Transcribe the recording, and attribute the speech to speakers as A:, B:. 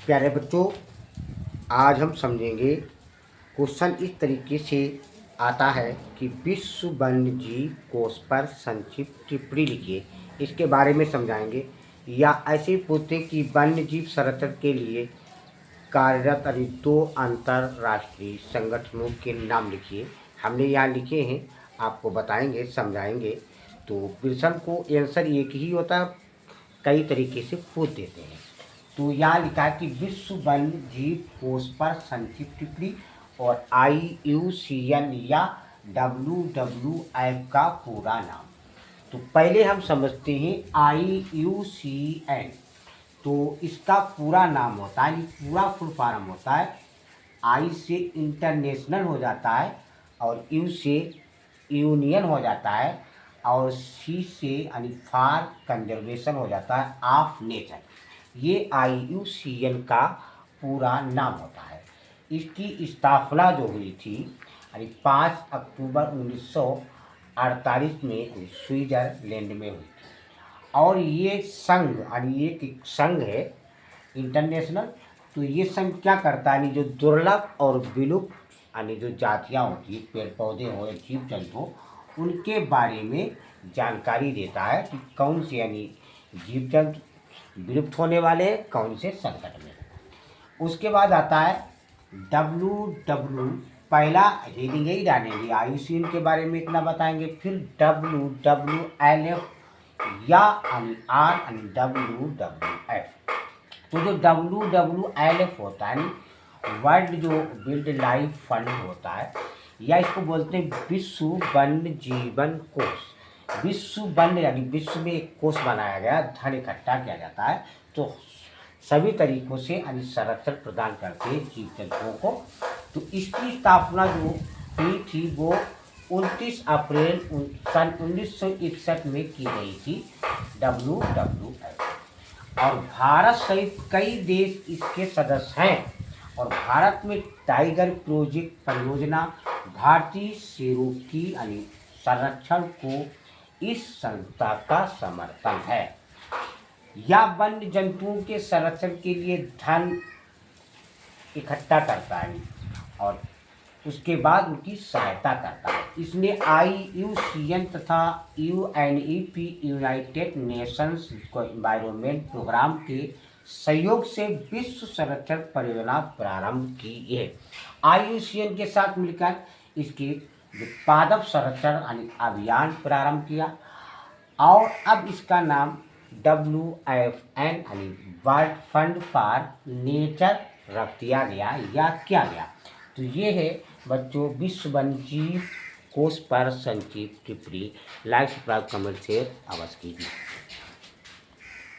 A: प्यारे बच्चों, आज हम समझेंगे। क्वेश्चन इस तरीके से आता है कि विश्व वन्यजीव कोष पर संक्षिप्त टिप्पणी लिखिए। इसके बारे में समझाएंगे। या ऐसे पूछते कि वन्यजीव संरक्षण के लिए कार्यरत 2 अंतर्राष्ट्रीय संगठनों के नाम लिखिए। हमने यहाँ लिखे हैं, आपको बताएंगे, समझाएंगे। तो प्रश्न को आंसर एक ही होता है, कई तरीके से पूछ देते हैं। तो यहाँ लिखा है कि विश्व वन्य जीव कोष पर संक्षिप्त टिप्पणी और IUCN या WWF का पूरा नाम। तो पहले हम समझते हैं IUCN। तो इसका पूरा नाम होता है, पूरा फुल फॉर्म होता है। I से इंटरनेशनल हो जाता है, और U से यूनियन हो जाता है, और C से यानी फॉर कंजर्वेशन हो जाता है ऑफ नेचर। ये IUCN का पूरा नाम होता है। इसकी स्थापना जो हुई थी यानी 5 अक्टूबर 1948 में स्विट्जरलैंड में हुई थी। और ये संघ यानी एक संघ है इंटरनेशनल। तो ये संघ क्या करता है, यानी जो दुर्लभ और विलुप्त यानी जो जातियाँ होती है, पेड़ पौधे हो या जीव जंतु हो, उनके बारे में जानकारी देता है कि कौन से यानी जीव जंतु विलुप्त होने वाले, कौन से संकट में। उसके बाद आता है WW। पहला रीडिंग यही डालेंगे, IUCN के बारे में इतना बताएंगे। फिर WWLF या R WWF। तो जो WWLF होता है वर्ल्ड जो वाइल्ड लाइफ फंड होता है, या इसको बोलते हैं विश्व वन्य जीवन कोष। विश्व वन्य यानी विश्व में एक कोष बनाया गया, धन इकट्ठा किया जाता है। तो सभी तरीकों से यानी संरक्षण प्रदान करते हैं जीव जंतुओं को। तो इसकी स्थापना जो हुई थी वो 29 अप्रैल सन 1961 में की गई थी, WWF। और भारत सहित कई देश इसके सदस्य हैं। और भारत में टाइगर प्रोजेक्ट परियोजना भारतीय शेरों की यानी संरक्षण को इस संस्था का समर्थन है। या वन्य जंतुओं के संरक्षण के लिए धन इकट्ठा करता है और उसके बाद उनकी सहायता करता है। इसने IUCN तथा UNEP यूनाइटेड नेशंस को एनवायरनमेंट प्रोग्राम के सहयोग से विश्व संरक्षण परियोजना प्रारंभ की है। IUCN के साथ मिलकर इसके पादप संरक्षण अभियान प्रारंभ किया। और अब इसका नाम WFN यानी वर्ल्ड फंड फॉर नेचर रख दिया गया या किया गया। तो ये है बच्चों विश्व वन्यजीव कोष पर संक्षिप्त टिप्पणी। लाइक, सब्सक्राइब, कमेंट, शेयर अवश्य कीजिए।